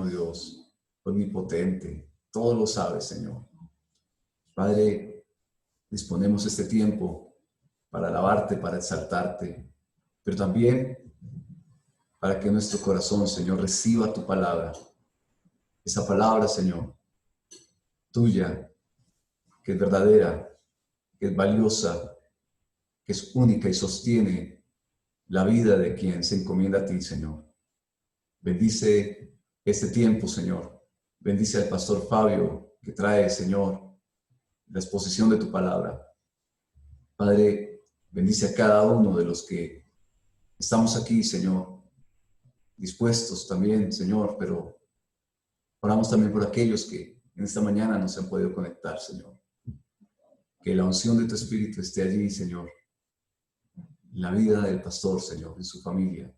Señor Dios, omnipotente, todo lo sabes, Señor. Padre, disponemos este tiempo para alabarte, para exaltarte, pero también para que nuestro corazón, Señor, reciba tu palabra. Esa palabra, Señor, tuya, que es verdadera, que es valiosa, que es única y sostiene la vida de quien se encomienda a ti, Señor. Bendice este tiempo, Señor. Bendice al pastor Fabio, que trae, Señor, la exposición de tu palabra. Padre, bendice a cada uno de los que estamos aquí, Señor, dispuestos también, Señor, pero oramos también por aquellos que en esta mañana no se han podido conectar, Señor. Que la unción de tu Espíritu esté allí, Señor, en la vida del pastor, Señor, en su familia.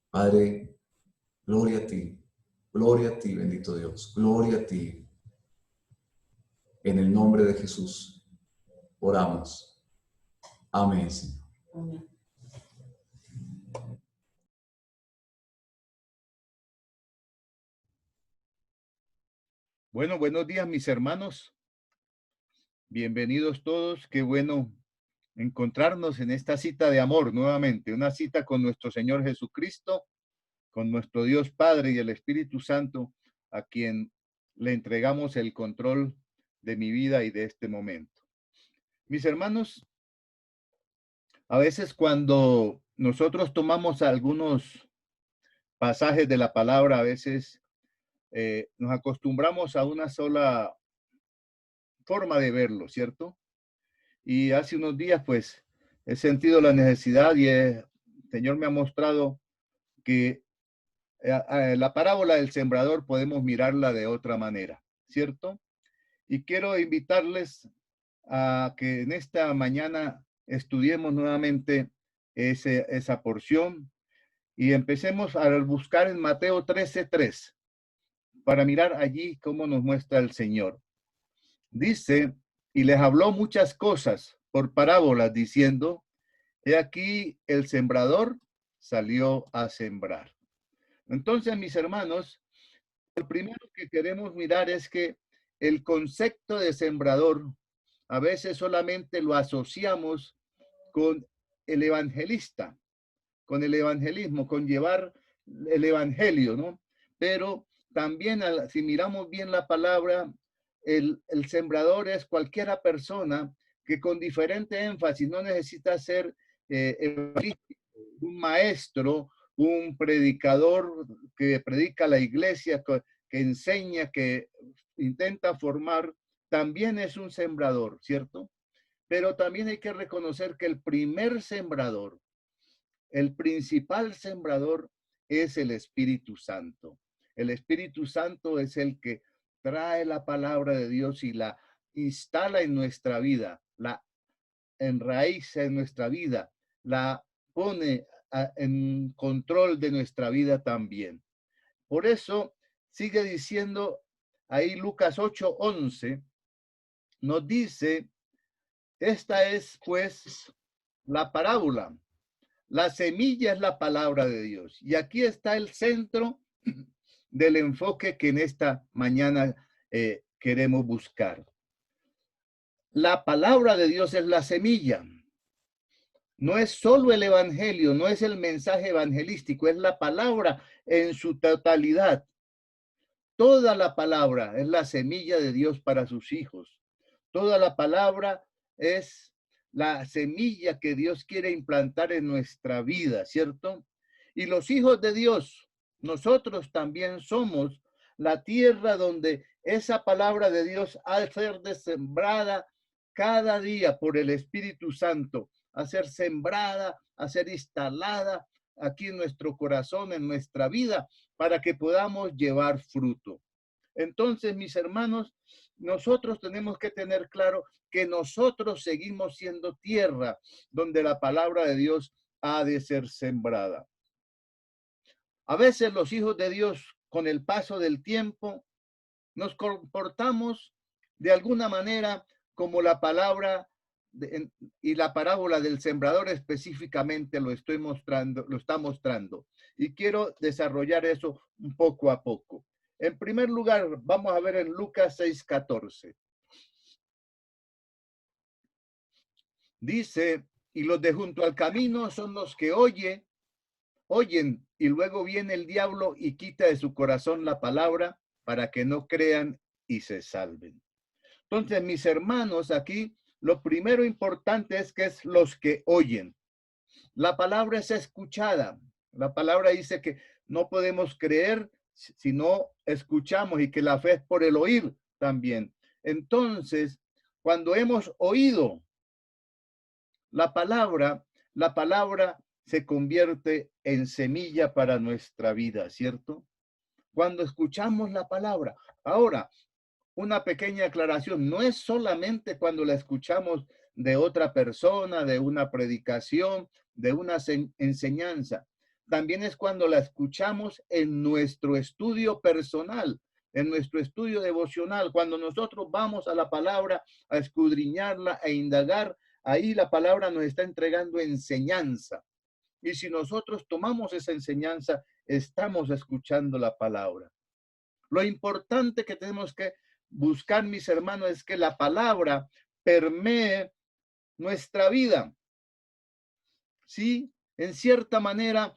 Padre, gloria a ti, bendito Dios, gloria a ti. En el nombre de Jesús, oramos. Amén, Señor. Amén. Bueno, buenos días, mis hermanos. Bienvenidos todos. Qué bueno encontrarnos en esta cita de amor nuevamente, una cita con nuestro Señor Jesucristo, con nuestro Dios Padre y el Espíritu Santo, a quien le entregamos el control de mi vida y de este momento. Mis hermanos, a veces cuando nosotros tomamos algunos pasajes de la palabra, a veces nos acostumbramos a una sola forma de verlo, ¿cierto? Y hace unos días, pues, he sentido la necesidad y el Señor me ha mostrado que la parábola del sembrador podemos mirarla de otra manera, ¿cierto? Y quiero invitarles a que en esta mañana estudiemos nuevamente esa porción y empecemos a buscar en Mateo 13:3 para mirar allí cómo nos muestra el Señor. Dice, y les habló muchas cosas por parábolas, diciendo, he aquí el sembrador salió a sembrar. Entonces, mis hermanos, lo primero que queremos mirar es que el concepto de sembrador a veces solamente lo asociamos con el evangelista, con el evangelismo, con llevar el evangelio, ¿no? Pero también, si miramos bien la palabra, el sembrador es cualquiera persona que con diferente énfasis no necesita ser un maestro, un predicador que predica la iglesia, que enseña, que intenta formar, también es un sembrador, ¿cierto? Pero también hay que reconocer que el primer sembrador, el principal sembrador es el Espíritu Santo. El Espíritu Santo es el que trae la palabra de Dios y la instala en nuestra vida, la enraiza en nuestra vida, la pone en control de nuestra vida también. Por eso sigue diciendo ahí Lucas 8:11, nos dice, esta es pues la parábola. La semilla es la palabra de Dios. Y aquí está el centro del enfoque que en esta mañana queremos buscar. La palabra de Dios es la semilla. No es solo el evangelio, no es el mensaje evangelístico, es la palabra en su totalidad. Toda la palabra es la semilla de Dios para sus hijos. Toda la palabra es la semilla que Dios quiere implantar en nuestra vida, ¿cierto? Y los hijos de Dios, nosotros también somos la tierra donde esa palabra de Dios ha de ser sembrada cada día por el Espíritu Santo, a ser sembrada, a ser instalada aquí en nuestro corazón, en nuestra vida, para que podamos llevar fruto. Entonces, mis hermanos, nosotros tenemos que tener claro que nosotros seguimos siendo tierra donde la palabra de Dios ha de ser sembrada. A veces los hijos de Dios, con el paso del tiempo, nos comportamos de alguna manera como la palabra y la parábola del sembrador específicamente lo está mostrando. Y quiero desarrollar eso un poco a poco. En primer lugar, vamos a ver en Lucas 6:14. Dice, y los de junto al camino son los que oyen, y luego viene el diablo y quita de su corazón la palabra para que no crean y se salven. Entonces, mis hermanos, aquí lo primero importante es que es los que oyen. La palabra es escuchada. La palabra dice que no podemos creer si no escuchamos, y que la fe es por el oír también. Entonces, cuando hemos oído la palabra se convierte en semilla para nuestra vida, ¿cierto? Cuando escuchamos la palabra. Ahora, una pequeña aclaración, no es solamente cuando la escuchamos de otra persona, de una predicación, de una enseñanza. También es cuando la escuchamos en nuestro estudio personal, en nuestro estudio devocional, cuando nosotros vamos a la palabra a escudriñarla e indagar, ahí la palabra nos está entregando enseñanza. Y si nosotros tomamos esa enseñanza, estamos escuchando la palabra. Lo importante que tenemos que buscar, mis hermanos, es que la palabra permee nuestra vida. Sí, en cierta manera,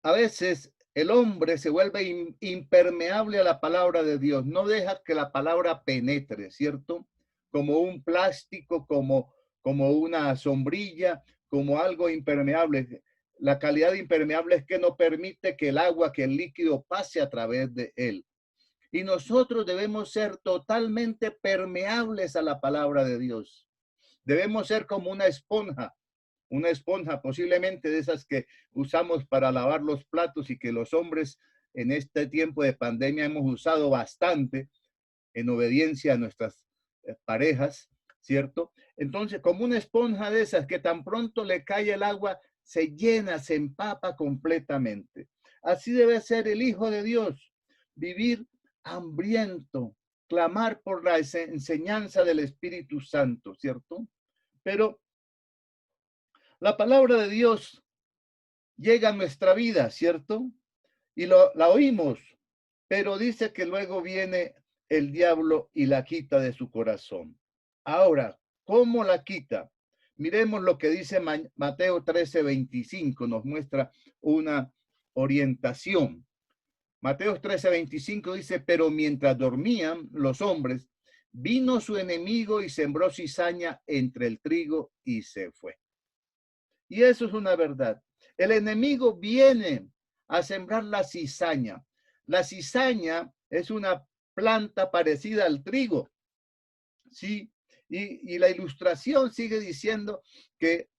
a veces el hombre se vuelve impermeable a la palabra de Dios. No deja que la palabra penetre, ¿cierto? Como un plástico, como una sombrilla, como algo impermeable. La calidad de impermeable es que no permite que el agua, que el líquido pase a través de él. Y nosotros debemos ser totalmente permeables a la palabra de Dios. Debemos ser como una esponja posiblemente de esas que usamos para lavar los platos y que los hombres en este tiempo de pandemia hemos usado bastante en obediencia a nuestras parejas, ¿cierto? Entonces, como una esponja de esas que tan pronto le cae el agua, se llena, se empapa completamente. Así debe ser el Hijo de Dios, vivir hambriento, clamar por la enseñanza del Espíritu Santo, ¿cierto? Pero la palabra de Dios llega a nuestra vida, ¿cierto? Y la oímos, pero dice que luego viene el diablo y la quita de su corazón. Ahora, ¿cómo la quita? Miremos lo que dice Mateo 13:25, nos muestra una orientación. Mateo 13:25 dice, pero mientras dormían los hombres, vino su enemigo y sembró cizaña entre el trigo y se fue. Y eso es una verdad. El enemigo viene a sembrar la cizaña. La cizaña es una planta parecida al trigo, ¿sí? Y la ilustración sigue diciendo que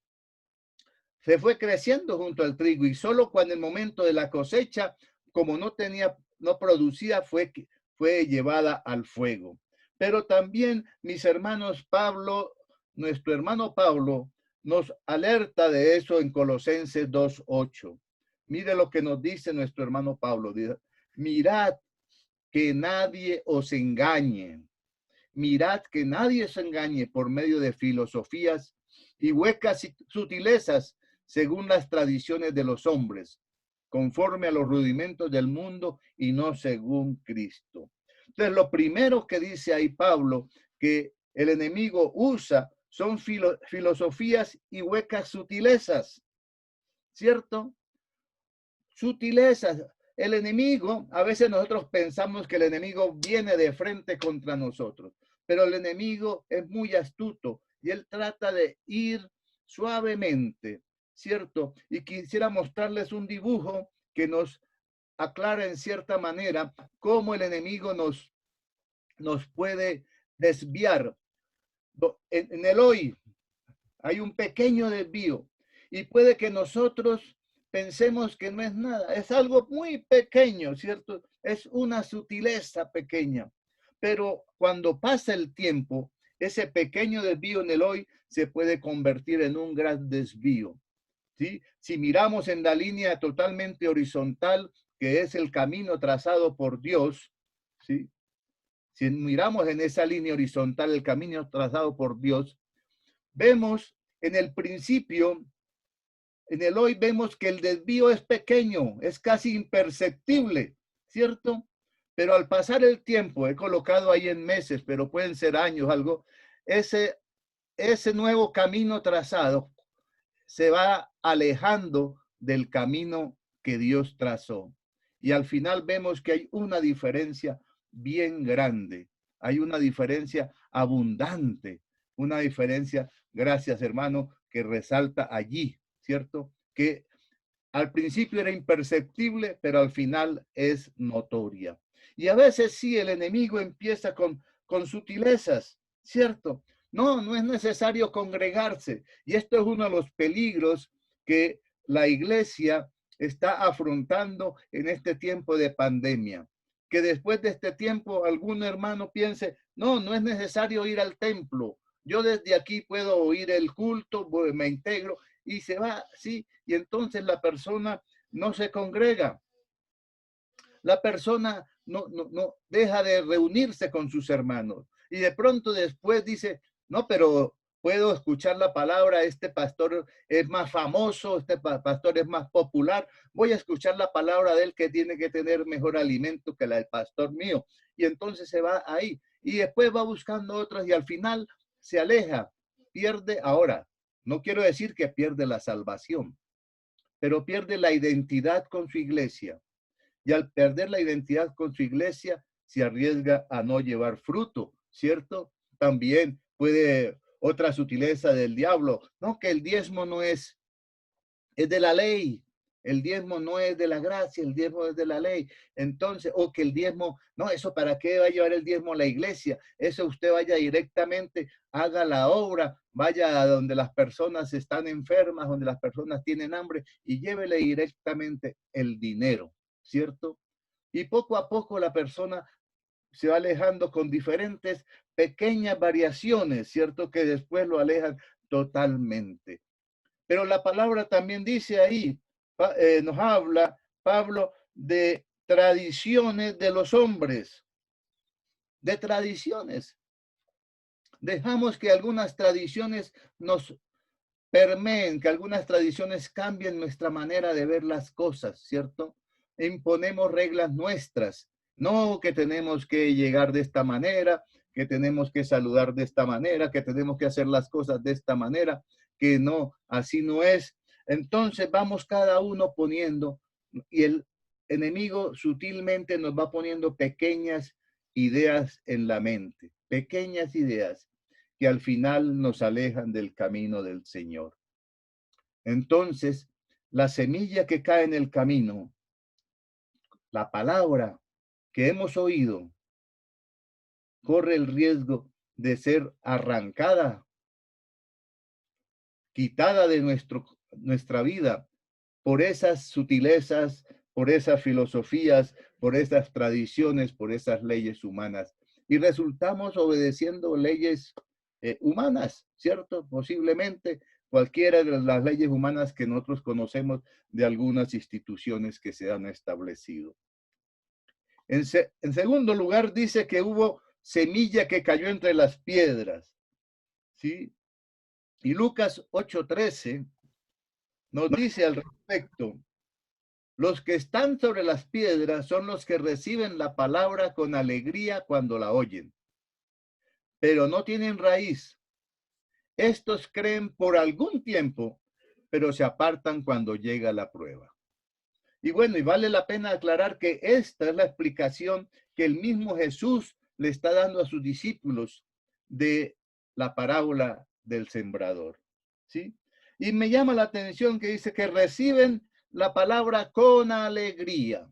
se fue creciendo junto al trigo y solo cuando el momento de la cosecha, como no producía, fue llevada al fuego. Pero también, mis hermanos, nuestro hermano Pablo, nos alerta de eso en Colosenses 2:8. Mire lo que nos dice nuestro hermano Pablo. Dice, mirad que nadie os engañe. Mirad que nadie os engañe por medio de filosofías y huecas sutilezas según las tradiciones de los hombres, conforme a los rudimentos del mundo y no según Cristo. Entonces, lo primero que dice ahí Pablo, que el enemigo usa, son filosofías y huecas sutilezas, ¿cierto? Sutilezas. El enemigo, a veces nosotros pensamos que el enemigo viene de frente contra nosotros, pero el enemigo es muy astuto y él trata de ir suavemente, ¿cierto? Y quisiera mostrarles un dibujo que nos aclara en cierta manera cómo el enemigo nos puede desviar. En el hoy hay un pequeño desvío y puede que nosotros pensemos que no es nada, es algo muy pequeño, ¿cierto? Es una sutileza pequeña, pero cuando pasa el tiempo, ese pequeño desvío en el hoy se puede convertir en un gran desvío, ¿sí? Si miramos en la línea totalmente horizontal, que es el camino trazado por Dios, ¿sí? Si miramos en esa línea horizontal el camino trazado por Dios, vemos en el principio, en el hoy vemos que el desvío es pequeño, es casi imperceptible, ¿cierto? Pero al pasar el tiempo, he colocado ahí en meses, pero pueden ser años, algo, ese nuevo camino trazado se va alejando del camino que Dios trazó. Y al final vemos que hay una diferencia bien grande, hay una diferencia abundante, una diferencia, gracias hermano, que resalta allí, ¿cierto? Que al principio era imperceptible, pero al final es notoria. Y a veces sí, el enemigo empieza con sutilezas, ¿cierto? No, no es necesario congregarse. Y esto es uno de los peligros que la iglesia está afrontando en este tiempo de pandemia. Que después de este tiempo algún hermano piense, no, no es necesario ir al templo. Yo desde aquí puedo oír el culto, me integro y se va, sí, y entonces la persona no se congrega. La persona no deja de reunirse con sus hermanos. Y de pronto después dice, no, pero puedo escuchar la palabra, este pastor es más famoso, este pastor es más popular, voy a escuchar la palabra de él que tiene que tener mejor alimento que la del pastor mío. Y entonces se va ahí. Y después va buscando otras y al final se aleja, pierde ahora. No quiero decir que pierde la salvación, pero pierde la identidad con su iglesia. Y al perder la identidad con su iglesia, se arriesga a no llevar fruto, ¿cierto? También puede otra sutileza del diablo, no, que el diezmo no es de la ley, el diezmo no es de la gracia, el diezmo es de la ley. Entonces, o que el diezmo, no, eso para qué va a llevar el diezmo a la iglesia, eso usted vaya directamente, haga la obra, vaya a donde las personas están enfermas, donde las personas tienen hambre y llévele directamente el dinero, ¿cierto? Y poco a poco la persona se va alejando con diferentes pequeñas variaciones, ¿cierto? Que después lo alejan totalmente. Pero la palabra también dice ahí, nos habla Pablo de tradiciones de los hombres, de tradiciones. Dejamos que algunas tradiciones nos permeen, que algunas tradiciones cambien nuestra manera de ver las cosas, ¿cierto? Imponemos reglas nuestras, no que tenemos que llegar de esta manera, que tenemos que saludar de esta manera, que tenemos que hacer las cosas de esta manera, que no, así no es. Entonces vamos cada uno poniendo, y el enemigo sutilmente nos va poniendo pequeñas ideas en la mente, pequeñas ideas que al final nos alejan del camino del Señor. Entonces, la semilla que cae en el camino, la palabra que hemos oído, corre el riesgo de ser arrancada, quitada de nuestra vida por esas sutilezas, por esas filosofías, por esas tradiciones, por esas leyes humanas. Y resultamos obedeciendo leyes humanas, ¿cierto? Posiblemente cualquiera de las leyes humanas que nosotros conocemos de algunas instituciones que se han establecido. En segundo lugar, dice que hubo semilla que cayó entre las piedras, ¿sí? Y Lucas 8:13 nos dice al respecto, los que están sobre las piedras son los que reciben la palabra con alegría cuando la oyen, pero no tienen raíz. Estos creen por algún tiempo, pero se apartan cuando llega la prueba. Y bueno, y vale la pena aclarar que esta es la explicación que el mismo Jesús le está dando a sus discípulos de la parábola del sembrador, ¿sí? Y me llama la atención que dice que reciben la palabra con alegría,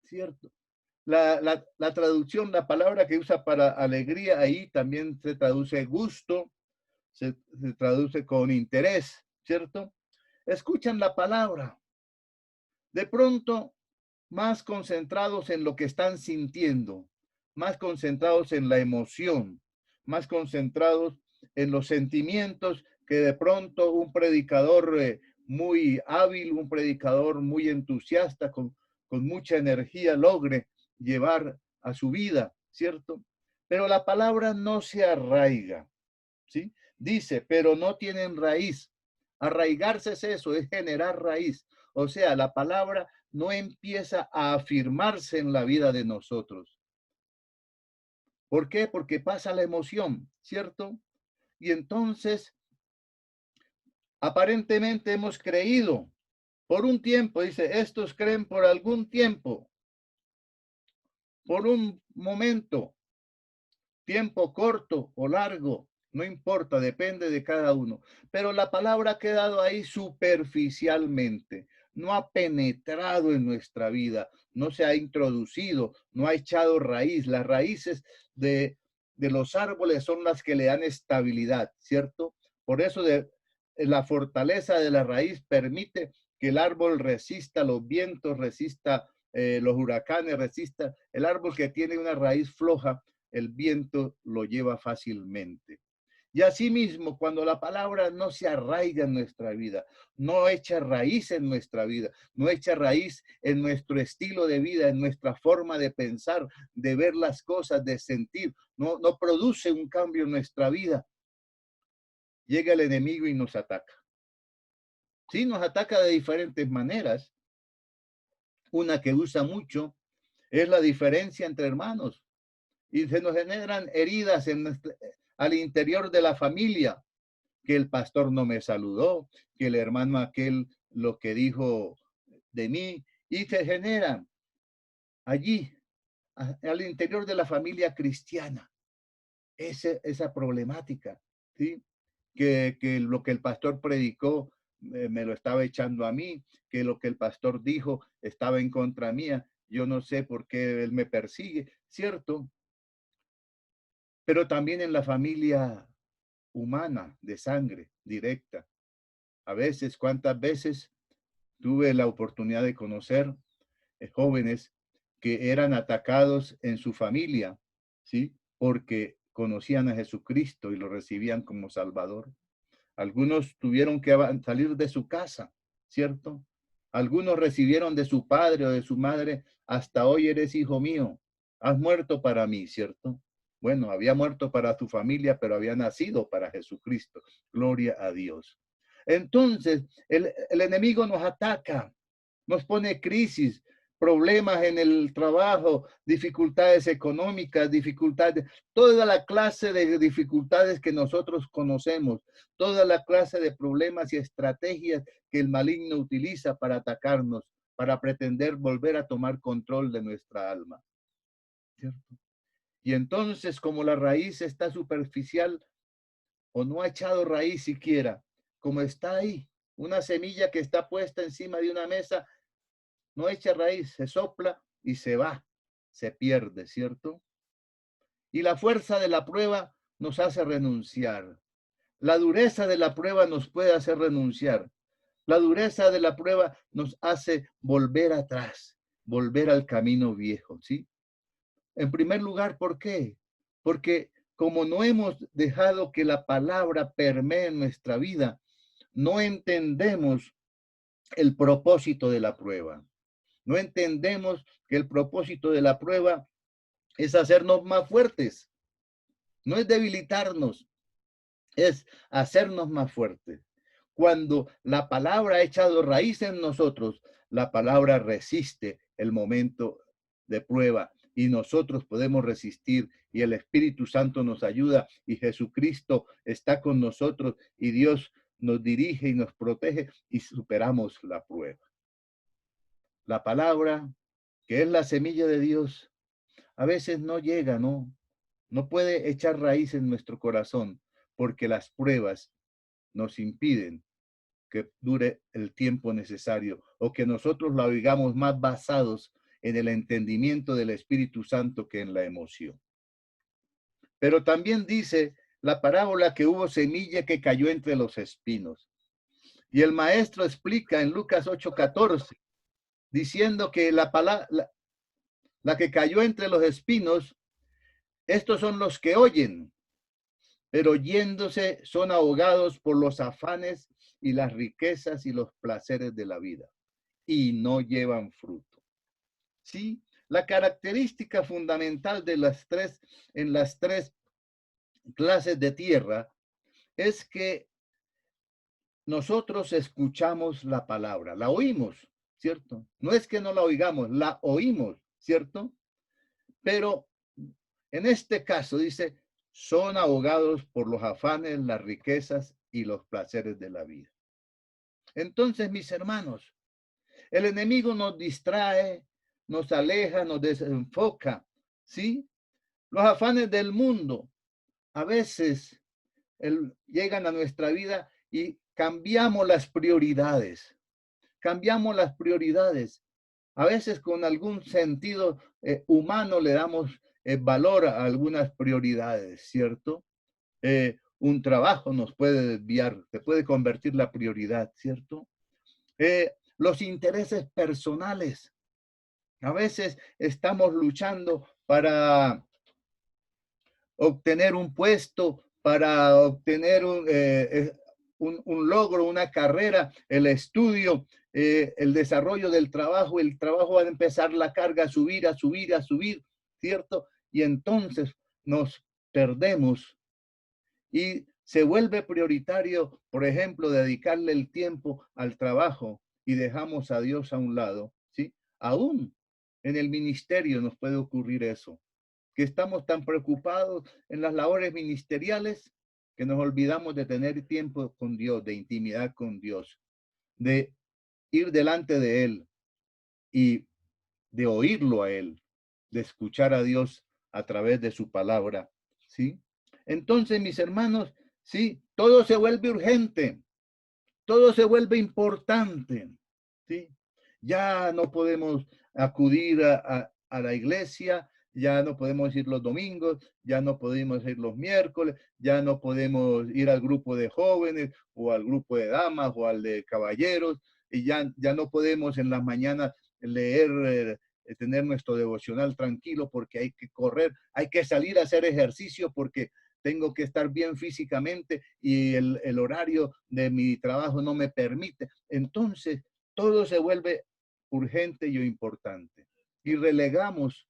¿cierto? La traducción, la palabra que usa para alegría ahí también se traduce gusto, se traduce con interés, ¿cierto? Escuchan la palabra, de pronto más concentrados en lo que están sintiendo, más concentrados en la emoción, más concentrados en los sentimientos que de pronto un predicador muy hábil, un predicador muy entusiasta, con mucha energía, logre llevar a su vida, ¿cierto? Pero la palabra no se arraiga, ¿sí? Dice, pero no tienen raíz. Arraigarse es eso, es generar raíz. O sea, la palabra no empieza a afirmarse en la vida de nosotros. ¿Por qué? Porque pasa la emoción, ¿cierto? Y entonces, aparentemente hemos creído por un tiempo, dice, estos creen por algún tiempo, por un momento, tiempo corto o largo, no importa, depende de cada uno. Pero la palabra ha quedado ahí superficialmente, no ha penetrado en nuestra vida, no se ha introducido, no ha echado raíz. Las raíces de los árboles son las que le dan estabilidad, ¿cierto? Por eso la fortaleza de la raíz permite que el árbol resista los vientos, resista los huracanes, resista. El árbol que tiene una raíz floja, el viento lo lleva fácilmente. Y asimismo, cuando la palabra no se arraiga en nuestra vida, no echa raíz en nuestra vida, no echa raíz en nuestro estilo de vida, en nuestra forma de pensar, de ver las cosas, de sentir, no produce un cambio en nuestra vida, llega el enemigo y nos ataca. Sí, nos ataca de diferentes maneras. Una que usa mucho es la diferencia entre hermanos. Y se nos generan heridas al interior de la familia, que el pastor no me saludó, que el hermano aquel lo que dijo de mí, y se generan allí, al interior de la familia cristiana, esa problemática, ¿sí? Que lo que el pastor predicó me lo estaba echando a mí, que lo que el pastor dijo estaba en contra mía, yo no sé por qué él me persigue, ¿cierto? Pero también en la familia humana, de sangre directa. A veces, ¿cuántas veces tuve la oportunidad de conocer jóvenes que eran atacados en su familia, ¿sí? Porque conocían a Jesucristo y lo recibían como Salvador. Algunos tuvieron que salir de su casa, ¿cierto? Algunos recibieron de su padre o de su madre, hasta hoy eres hijo mío, has muerto para mí, ¿cierto? Bueno, había muerto para su familia, pero había nacido para Jesucristo. Gloria a Dios. Entonces, el enemigo nos ataca, nos pone crisis, problemas en el trabajo, dificultades económicas, dificultades, toda la clase de dificultades que nosotros conocemos, toda la clase de problemas y estrategias que el maligno utiliza para atacarnos, para pretender volver a tomar control de nuestra alma. ¿Cierto? Y entonces, como la raíz está superficial o no ha echado raíz siquiera, como está ahí, una semilla que está puesta encima de una mesa, no echa raíz, se sopla y se va, se pierde, ¿cierto? Y la fuerza de la prueba nos hace renunciar. La dureza de la prueba nos puede hacer renunciar. La dureza de la prueba nos hace volver atrás, volver al camino viejo, ¿sí? En primer lugar, ¿por qué? Porque como no hemos dejado que la palabra permee en nuestra vida, no entendemos el propósito de la prueba. No entendemos que el propósito de la prueba es hacernos más fuertes, no es debilitarnos, es hacernos más fuertes. Cuando la palabra ha echado raíz en nosotros, la palabra resiste el momento de prueba y nosotros podemos resistir y el Espíritu Santo nos ayuda y Jesucristo está con nosotros y Dios nos dirige y nos protege y superamos la prueba. La palabra, que es la semilla de Dios, a veces no llega, no puede echar raíz en nuestro corazón porque las pruebas nos impiden que dure el tiempo necesario o que nosotros lo hagamos más basados en el entendimiento del Espíritu Santo que en la emoción. Pero también dice la parábola que hubo semilla que cayó entre los espinos. Y el maestro explica en Lucas 8:14, diciendo que la que cayó entre los espinos, estos son los que oyen, pero yéndose son ahogados por los afanes y las riquezas y los placeres de la vida y no llevan fruto. Sí, la característica fundamental de en las tres clases de tierra es que nosotros escuchamos la palabra, la oímos, ¿cierto? No es que no la oigamos, la oímos, ¿cierto? Pero en este caso dice, son ahogados por los afanes, las riquezas y los placeres de la vida. Entonces, mis hermanos, el enemigo nos distrae, nos aleja, nos desenfoca, ¿sí? Los afanes del mundo a veces llegan a nuestra vida y cambiamos las prioridades. Cambiamos las prioridades. A veces con algún sentido humano le damos valor a algunas prioridades, ¿cierto? Un trabajo nos puede desviar, se puede convertir la prioridad, ¿cierto? Los intereses personales. A veces estamos luchando para obtener un puesto, para obtener un logro, una carrera, el estudio, el desarrollo del trabajo. El trabajo va a empezar la carga a subir, a subir, a subir, ¿cierto? Y entonces nos perdemos y se vuelve prioritario, por ejemplo, dedicarle el tiempo al trabajo y dejamos a Dios a un lado, ¿sí? Aún en el ministerio nos puede ocurrir eso, que estamos tan preocupados en las labores ministeriales que nos olvidamos de tener tiempo con Dios, de intimidad con Dios, de ir delante de Él y de oírlo a Él, de escuchar a Dios a través de su palabra, ¿sí? Entonces, mis hermanos, sí, todo se vuelve urgente, todo se vuelve importante, ¿sí? Ya no podemos acudir a la iglesia, ya no podemos ir los domingos, ya no podemos ir los miércoles, ya no podemos ir al grupo de jóvenes o al grupo de damas o al de caballeros, y ya no podemos en las mañanas leer, tener nuestro devocional tranquilo porque hay que correr, hay que salir a hacer ejercicio porque tengo que estar bien físicamente y el horario de mi trabajo no me permite. Entonces, todo se vuelve urgente y importante. Y relegamos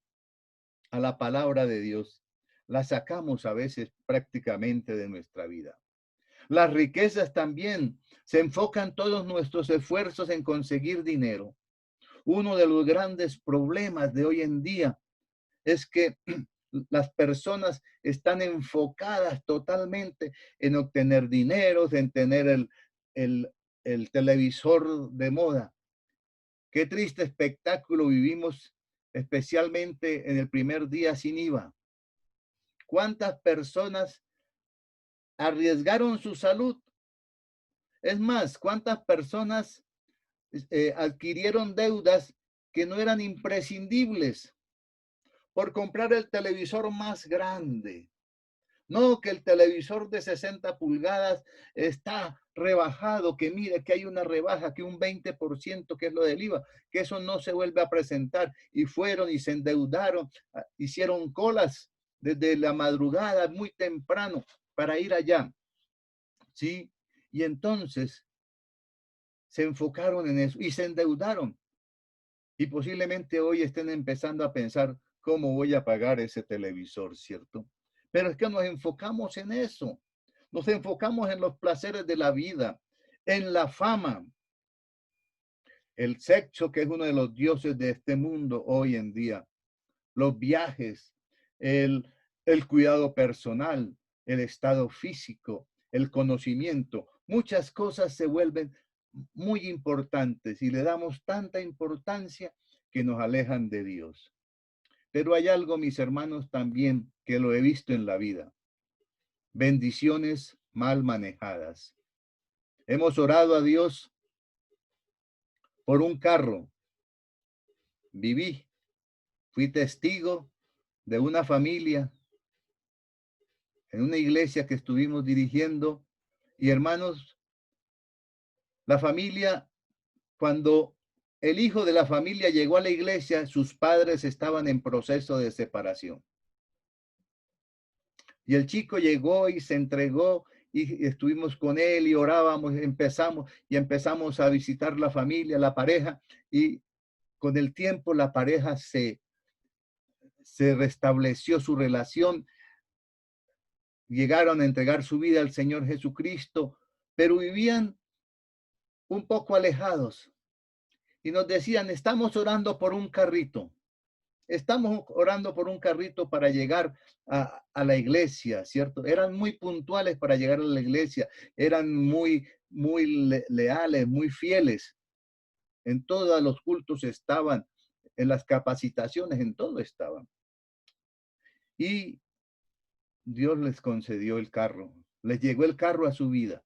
a la palabra de Dios. La sacamos a veces prácticamente de nuestra vida. Las riquezas también se enfocan todos nuestros esfuerzos en conseguir dinero. Uno de los grandes problemas de hoy en día es que las personas están enfocadas totalmente en obtener dinero, en tener el televisor de moda. Qué triste espectáculo vivimos, especialmente en el primer día sin IVA. ¿Cuántas personas arriesgaron su salud? Es más, ¿cuántas personas adquirieron deudas que no eran imprescindibles por comprar el televisor más grande? No, que el televisor de 60 pulgadas está rebajado, que mire que hay una rebaja, que un 20%, que es lo del IVA, que eso no se vuelve a presentar. Y fueron y se endeudaron, hicieron colas desde la madrugada muy temprano para ir allá, ¿sí? Y entonces se enfocaron en eso y se endeudaron. Y posiblemente hoy estén empezando a pensar cómo voy a pagar ese televisor, ¿cierto? Pero es que nos enfocamos en eso. Nos enfocamos en los placeres de la vida, en la fama, el sexo, que es uno de los dioses de este mundo hoy en día, los viajes, el cuidado personal, el estado físico, el conocimiento. Muchas cosas se vuelven muy importantes y le damos tanta importancia que nos alejan de Dios. Pero hay algo, mis hermanos, también que lo he visto en la vida. Bendiciones mal manejadas. Hemos orado a Dios por un carro. Fui testigo de una familia en una iglesia que estuvimos dirigiendo. Y hermanos, la familia, cuando el hijo de la familia llegó a la iglesia, sus padres estaban en proceso de separación. Y el chico llegó y se entregó y estuvimos con él y orábamos, empezamos a visitar la familia, la pareja, y con el tiempo la pareja se restableció su relación. llegaron a entregar su vida al Señor Jesucristo, pero vivían un poco alejados y nos decían, estamos orando por un carrito. Estamos orando por un carrito para llegar a la iglesia, ¿cierto? Eran muy puntuales para llegar a la iglesia, eran muy leales, muy fieles. En todos los cultos estaban, en las capacitaciones, en todo estaban. Y Dios les concedió el carro, les llegó el carro a su vida.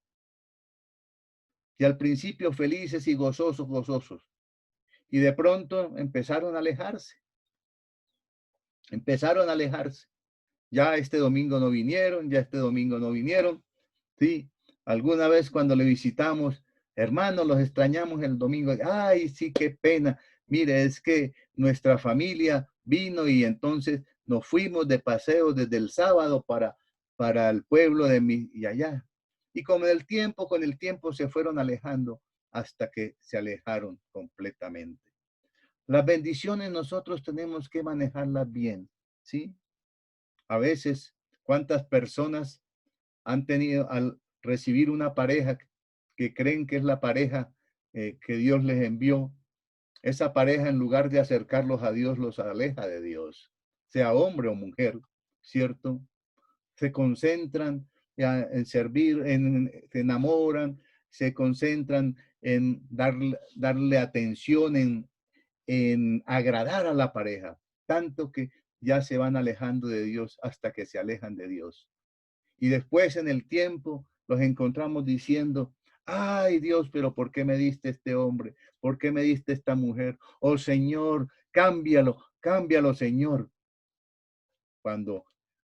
Y al principio felices y gozosos, gozosos. Y de pronto empezaron a alejarse. Empezaron a alejarse. Ya este domingo no vinieron, ya este domingo no vinieron. Sí, alguna vez cuando le visitamos, hermanos, los extrañamos el domingo. Ay, sí, qué pena. Mire, es que nuestra familia vino y entonces nos fuimos de paseo desde el sábado para el pueblo de mi y allá. Y con el tiempo se fueron alejando hasta que se alejaron completamente. Las bendiciones nosotros tenemos que manejarlas bien, ¿sí? A veces, ¿cuántas personas han tenido al recibir una pareja que creen que es la pareja que Dios les envió? Esa pareja, en lugar de acercarlos a Dios, los aleja de Dios, sea hombre o mujer, ¿cierto? Se concentran en servir, se enamoran, se concentran en darle atención, en agradar a la pareja, tanto que ya se van alejando de Dios hasta que se alejan de Dios. Y después en el tiempo los encontramos diciendo, ay Dios, pero ¿por qué me diste este hombre? ¿Por qué me diste esta mujer? Oh Señor, cámbialo, cámbialo Señor. Cuando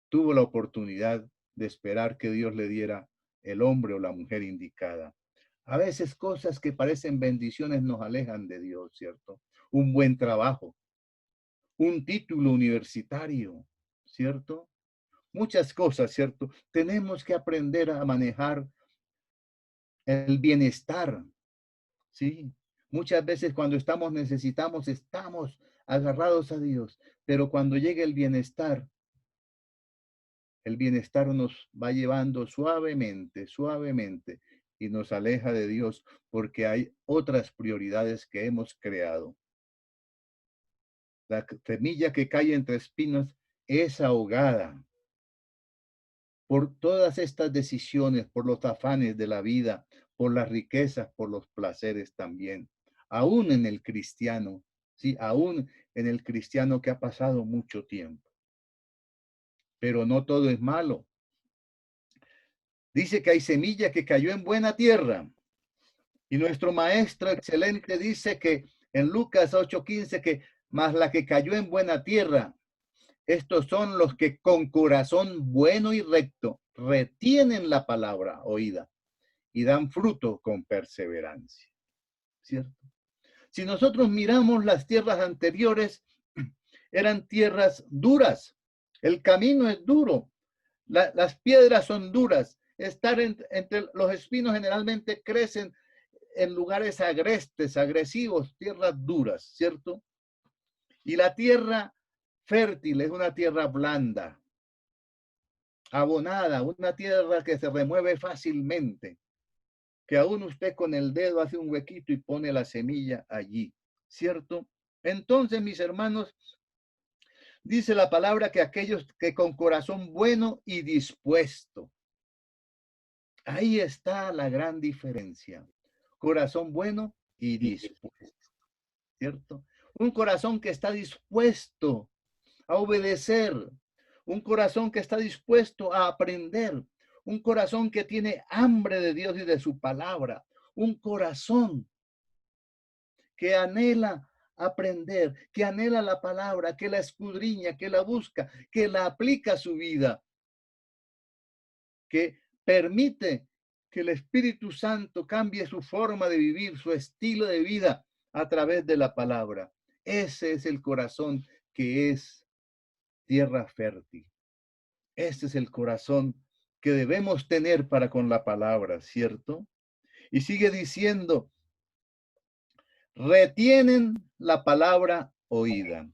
tuvo la oportunidad de esperar que Dios le diera el hombre o la mujer indicada. A veces cosas que parecen bendiciones nos alejan de Dios, ¿cierto? Un buen trabajo, un título universitario, ¿cierto? Muchas cosas, ¿cierto? Tenemos que aprender a manejar el bienestar, ¿sí? Muchas veces cuando necesitamos, estamos agarrados a Dios, pero cuando llega el bienestar nos va llevando suavemente, suavemente, y nos aleja de Dios porque hay otras prioridades que hemos creado. La semilla que cae entre espinos es ahogada por todas estas decisiones, por los afanes de la vida, por las riquezas, por los placeres también. Aún en el cristiano, sí, aún en el cristiano que ha pasado mucho tiempo. Pero no todo es malo. Dice que hay semilla que cayó en buena tierra. Y nuestro maestro excelente dice que en Lucas 8:15 que más la que cayó en buena tierra, estos son los que con corazón bueno y recto retienen la palabra oída y dan fruto con perseverancia. ¿Cierto? Si nosotros miramos las tierras anteriores, eran tierras duras. El camino es duro. Las piedras son duras. Estar entre los espinos generalmente crecen en lugares agrestes, agresivos, tierras duras, ¿cierto? Y la tierra fértil es una tierra blanda, abonada, una tierra que se remueve fácilmente, que aún usted con el dedo hace un huequito y pone la semilla allí, ¿cierto? Entonces, mis hermanos, dice la palabra que aquellos que con corazón bueno y dispuesto, ahí está la gran diferencia. Corazón bueno y dispuesto, ¿cierto? Un corazón que está dispuesto a obedecer, un corazón que está dispuesto a aprender, un corazón que tiene hambre de Dios y de su palabra, un corazón que anhela aprender, que anhela la palabra, que la escudriña, que la busca, que la aplica a su vida, que permite que el Espíritu Santo cambie su forma de vivir, su estilo de vida a través de la palabra. Ese es el corazón que es tierra fértil. Este es el corazón que debemos tener para con la palabra, ¿cierto? Y sigue diciendo, retienen la palabra oída.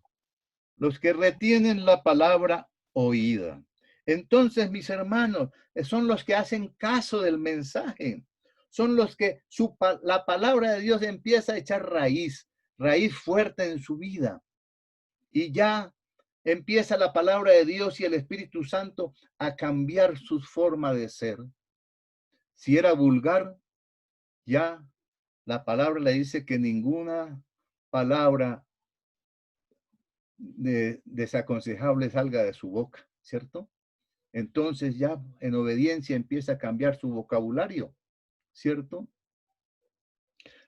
Los que retienen la palabra oída. Entonces, mis hermanos, son los que hacen caso del mensaje. Son los que la palabra de Dios empieza a echar raíz fuerte en su vida. Y ya empieza la palabra de Dios y el Espíritu Santo a cambiar su forma de ser. Si era vulgar, ya la palabra le dice que ninguna palabra desaconsejable salga de su boca, ¿cierto? Entonces ya en obediencia empieza a cambiar su vocabulario, ¿cierto?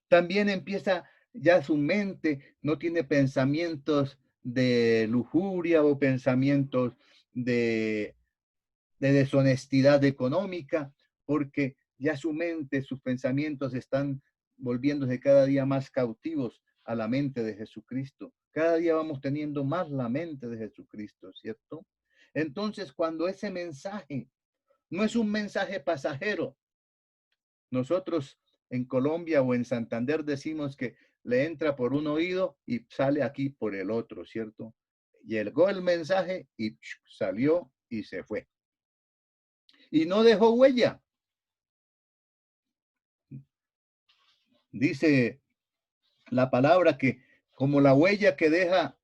También empieza ya su mente, no tiene pensamientos de lujuria o pensamientos de deshonestidad económica, porque ya su mente, sus pensamientos están volviéndose cada día más cautivos a la mente de Jesucristo. Cada día vamos teniendo más la mente de Jesucristo, ¿cierto? Entonces, cuando ese mensaje no es un mensaje pasajero, nosotros en Colombia o en Santander decimos que le entra por un oído y sale aquí por el otro, ¿cierto? Llegó el mensaje y salió y se fue. Y no dejó huella. Dice la palabra que como la huella que deja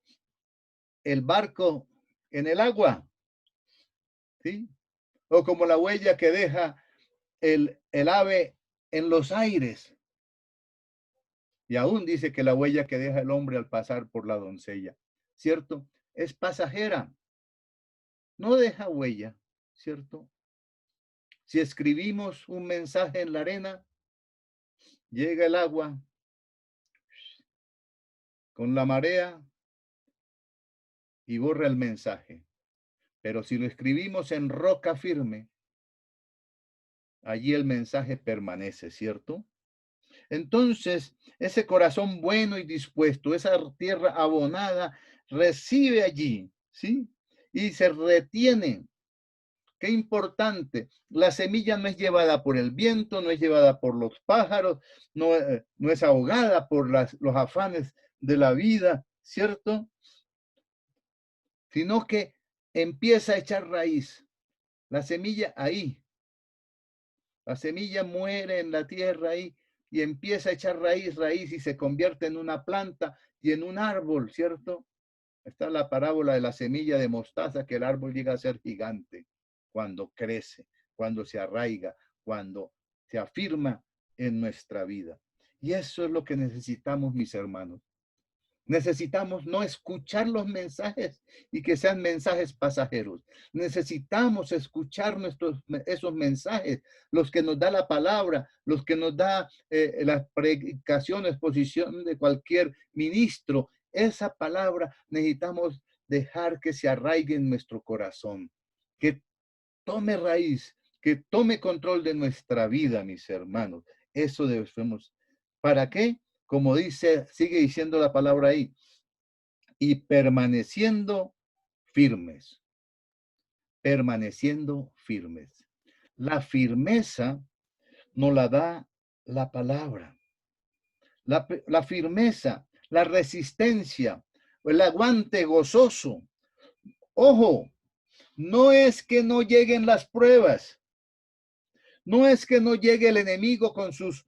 el barco en el agua, ¿sí? O como la huella que deja el ave en los aires. Y aún dice que la huella que deja el hombre al pasar por la doncella, ¿cierto? Es pasajera, no deja huella, ¿cierto? Si escribimos un mensaje en la arena, llega el agua con la marea y borra el mensaje. Pero si lo escribimos en roca firme, allí el mensaje permanece, ¿cierto? Entonces, ese corazón bueno y dispuesto, esa tierra abonada, recibe allí, ¿sí? Y se retiene. Qué importante. La semilla no es llevada por el viento, no es llevada por los pájaros, no es ahogada por los afanes de la vida, ¿cierto? Sino que empieza a echar raíz. La semilla ahí. La semilla muere en la tierra ahí y empieza a echar raíz y se convierte en una planta y en un árbol, ¿cierto? Está la parábola de la semilla de mostaza, que el árbol llega a ser gigante cuando crece, cuando se arraiga, cuando se afirma en nuestra vida. Y eso es lo que necesitamos, mis hermanos. Necesitamos no escuchar los mensajes y que sean mensajes pasajeros. Necesitamos escuchar esos mensajes, los que nos da la palabra, los que nos da la predicación, exposición de cualquier ministro. Esa palabra necesitamos dejar que se arraigue en nuestro corazón, que tome raíz, que tome control de nuestra vida, mis hermanos. Eso debemos. ¿Para qué? Como dice, sigue diciendo la palabra ahí, y permaneciendo firmes, permaneciendo firmes. La firmeza nos la da la palabra. La firmeza, la resistencia, el aguante gozoso. Ojo, no es que no lleguen las pruebas, no es que no llegue el enemigo con sus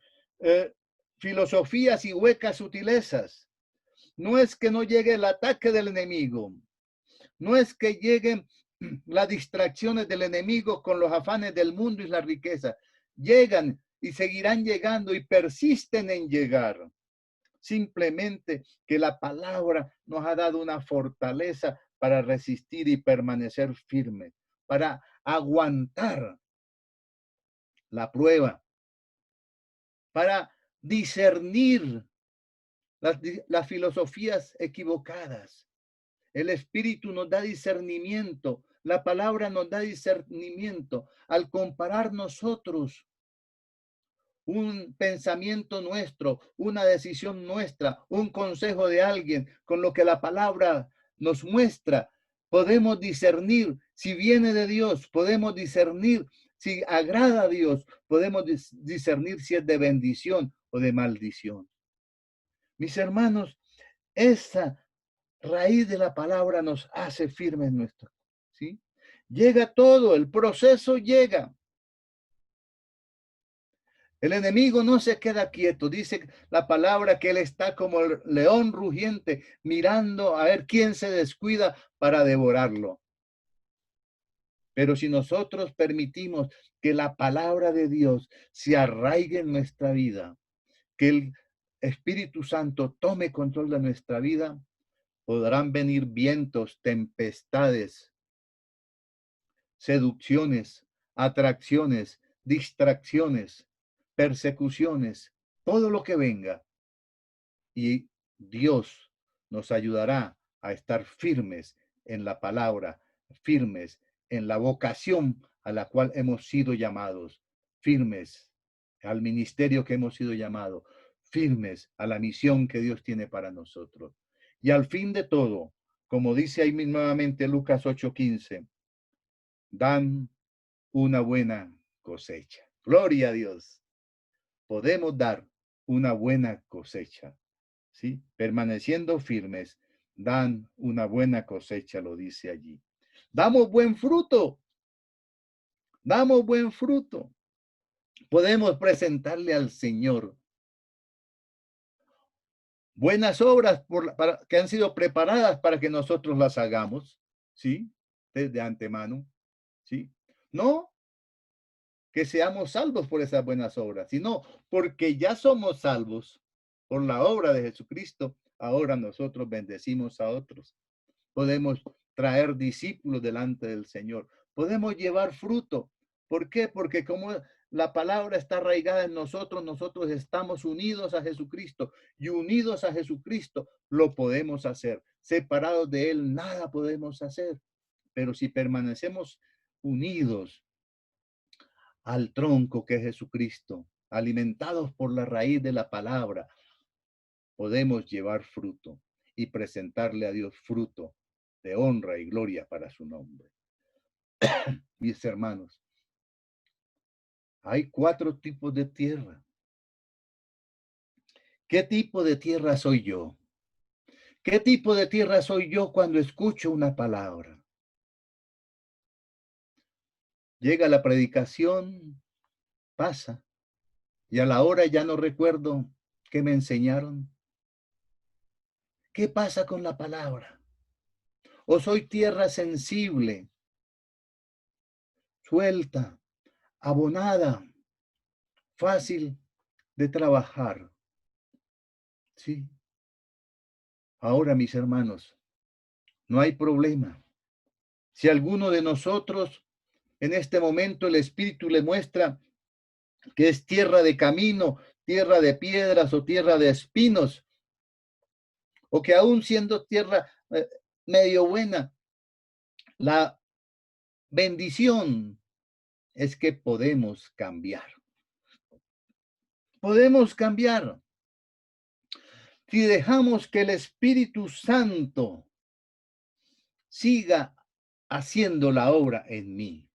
filosofías y huecas sutilezas. No es que no llegue el ataque del enemigo. No es que lleguen las distracciones del enemigo con los afanes del mundo y la riqueza. Llegan y seguirán llegando y persisten en llegar. Simplemente que la palabra nos ha dado una fortaleza para resistir y permanecer firmes, para aguantar la prueba, para discernir las filosofías equivocadas. El Espíritu nos da discernimiento, la palabra nos da discernimiento. Al comparar nosotros un pensamiento nuestro, una decisión nuestra, un consejo de alguien con lo que la palabra nos muestra, podemos discernir si viene de Dios, podemos discernir si agrada a Dios, podemos discernir si es de bendición o de maldición. Mis hermanos, esa raíz de la palabra nos hace firmes nuestro, ¿sí? Llega todo, el proceso llega. El enemigo no se queda quieto. Dice la palabra que él está como el león rugiente, mirando a ver quién se descuida para devorarlo. Pero si nosotros permitimos que la palabra de Dios se arraigue en nuestra vida, que el Espíritu Santo tome control de nuestra vida, podrán venir vientos, tempestades, seducciones, atracciones, distracciones, persecuciones, todo lo que venga. Y Dios nos ayudará a estar firmes en la palabra, firmes en la vocación a la cual hemos sido llamados, firmes al ministerio que hemos sido llamados, firmes a la misión que Dios tiene para nosotros. Y al fin de todo, como dice ahí nuevamente Lucas 8:15, dan una buena cosecha. Gloria a Dios. Podemos dar una buena cosecha, ¿sí? Permaneciendo firmes, dan una buena cosecha, lo dice allí. Damos buen fruto. Damos buen fruto. Podemos presentarle al Señor buenas obras que han sido preparadas para que nosotros las hagamos, ¿sí? Desde antemano, ¿sí? No que seamos salvos por esas buenas obras, sino porque ya somos salvos por la obra de Jesucristo, ahora nosotros bendecimos a otros. Podemos traer discípulos delante del Señor. Podemos llevar fruto. ¿Por qué? Porque como la palabra está arraigada en nosotros, nosotros estamos unidos a Jesucristo y unidos a Jesucristo lo podemos hacer. Separados de Él, nada podemos hacer. Pero si permanecemos unidos al tronco que es Jesucristo, alimentados por la raíz de la palabra, podemos llevar fruto y presentarle a Dios fruto de honra y gloria para su nombre. Mis hermanos, hay 4 tipos de tierra. ¿Qué tipo de tierra soy yo? ¿Qué tipo de tierra soy yo cuando escucho una palabra? Llega la predicación, pasa, y a la hora ya no recuerdo qué me enseñaron. ¿Qué pasa con la palabra? ¿O soy tierra sensible, suelta, abonada, fácil de trabajar? Sí. Ahora, mis hermanos, no hay problema. Si alguno de nosotros en este momento el Espíritu le muestra que es tierra de camino, tierra de piedras o tierra de espinos, o que aún siendo tierra medio buena, la bendición es que podemos cambiar. Podemos cambiar. Si dejamos que el Espíritu Santo siga haciendo la obra en mí.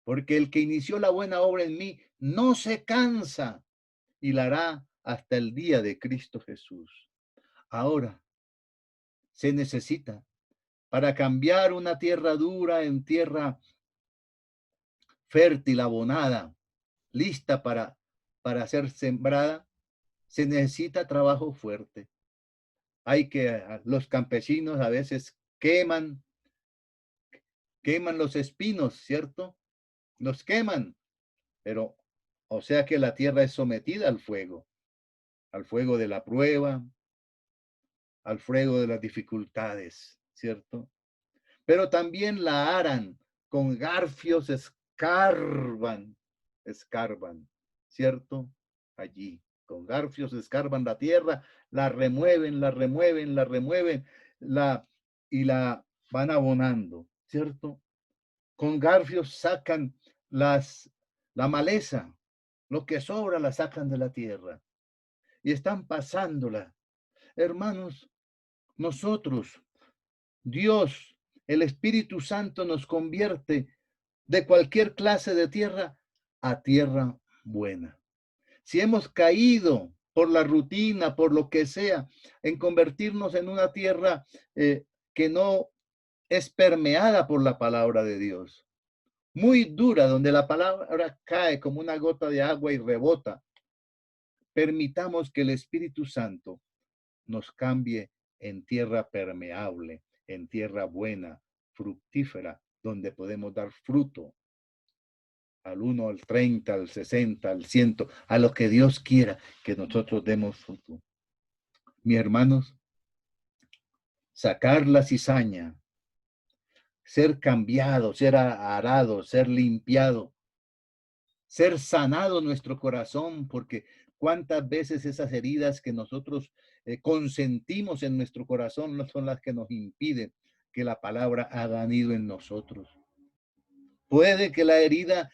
Porque el que inició la buena obra en mí no se cansa y la hará hasta el día de Cristo Jesús. Ahora, se necesita para cambiar una tierra dura en tierra fértil, abonada, lista para ser sembrada, se necesita trabajo fuerte. Hay que, los campesinos a veces queman los espinos, ¿cierto? Los queman, pero o sea que la tierra es sometida al fuego de la prueba, al fuego de las dificultades, ¿cierto? Pero también la aran, con garfios escarban, ¿cierto? Allí, con garfios escarban la tierra, la remueven, y la van abonando, ¿cierto? Con garfios sacan la maleza, lo que sobra la sacan de la tierra y están pasándola. Hermanos, nosotros, Dios, el Espíritu Santo nos convierte de cualquier clase de tierra a tierra buena. Si hemos caído por la rutina, por lo que sea, en convertirnos en una tierra que no es permeada por la palabra de Dios. Muy dura, donde la palabra cae como una gota de agua y rebota. Permitamos que el Espíritu Santo nos cambie en tierra permeable, en tierra buena, fructífera, donde podemos dar fruto al 1, al 30, al 60, al 100, a lo que Dios quiera que nosotros demos fruto. Mis hermanos, sacar la cizaña, ser cambiado, ser arado, ser limpiado, ser sanado nuestro corazón, porque cuántas veces esas heridas que nosotros consentimos en nuestro corazón no son las que nos impiden que la palabra haga nido en nosotros. Puede que la herida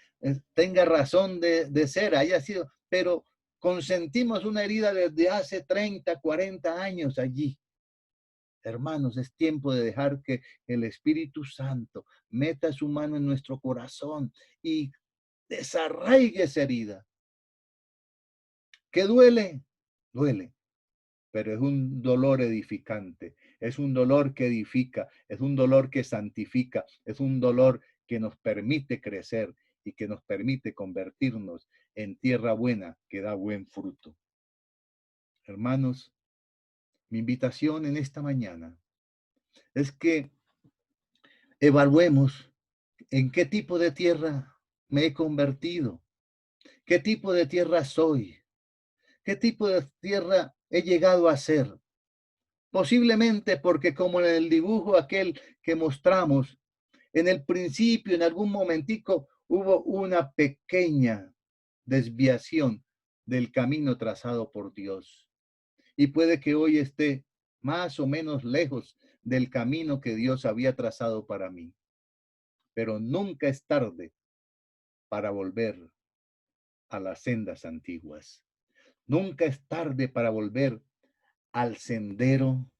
tenga razón de ser, haya sido, pero consentimos una herida desde hace 30, 40 años allí. Hermanos, es tiempo de dejar que el Espíritu Santo meta su mano en nuestro corazón y desarraigue esa herida. ¿Qué duele? Duele, pero es un dolor edificante, es un dolor que edifica, es un dolor que santifica, es un dolor que nos permite crecer y que nos permite convertirnos en tierra buena que da buen fruto. Hermanos, mi invitación en esta mañana es que evaluemos en qué tipo de tierra me he convertido, qué tipo de tierra soy, qué tipo de tierra he llegado a ser. Posiblemente porque como en el dibujo aquel que mostramos, en el principio, en algún momentico, hubo una pequeña desviación del camino trazado por Dios. Y puede que hoy esté más o menos lejos del camino que Dios había trazado para mí. Pero nunca es tarde para volver a las sendas antiguas. Nunca es tarde para volver al sendero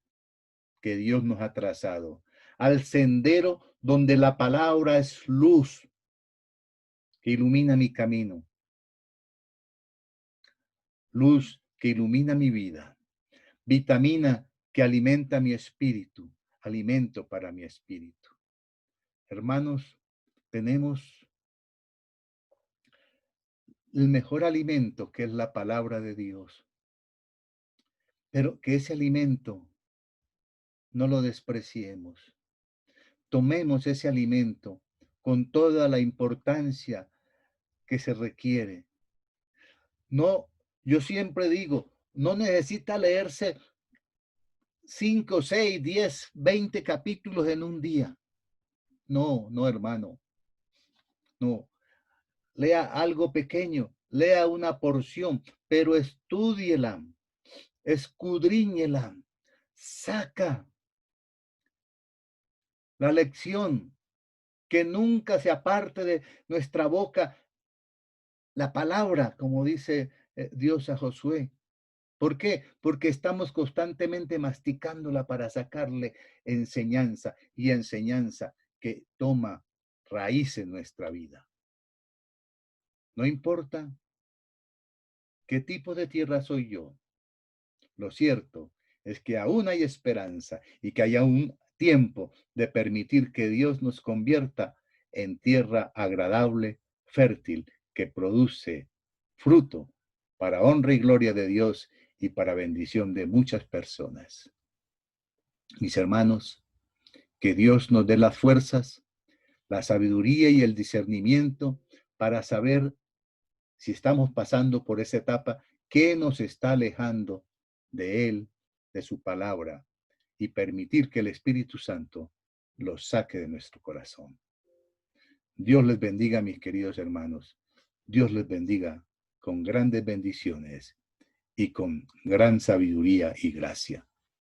que Dios nos ha trazado, al sendero donde la palabra es luz que ilumina mi camino, luz que ilumina mi vida, vitamina que alimenta mi espíritu, alimento para mi espíritu. Hermanos, tenemos el mejor alimento que es la palabra de Dios, pero que ese alimento no lo despreciemos. Tomemos ese alimento con toda la importancia que se requiere. No, yo siempre digo, no necesita leerse 5, 6, 10, 20 capítulos en un día. No, no, hermano. No. Lea algo pequeño, lea una porción, pero estúdiela, escudriñela, saca la lección, que nunca se aparte de nuestra boca la palabra, como dice Dios a Josué. ¿Por qué? Porque estamos constantemente masticándola para sacarle enseñanza y enseñanza que toma raíz en nuestra vida. No importa qué tipo de tierra soy yo. Lo cierto es que aún hay esperanza y que hay aún tiempo de permitir que Dios nos convierta en tierra agradable, fértil, que produce fruto para honra y gloria de Dios y para bendición de muchas personas. Mis hermanos, que Dios nos dé las fuerzas, la sabiduría y el discernimiento para saber si estamos pasando por esa etapa, qué nos está alejando de Él, de su palabra, y permitir que el Espíritu Santo los saque de nuestro corazón. Dios les bendiga, mis queridos hermanos. Dios les bendiga con grandes bendiciones y con gran sabiduría y gracia.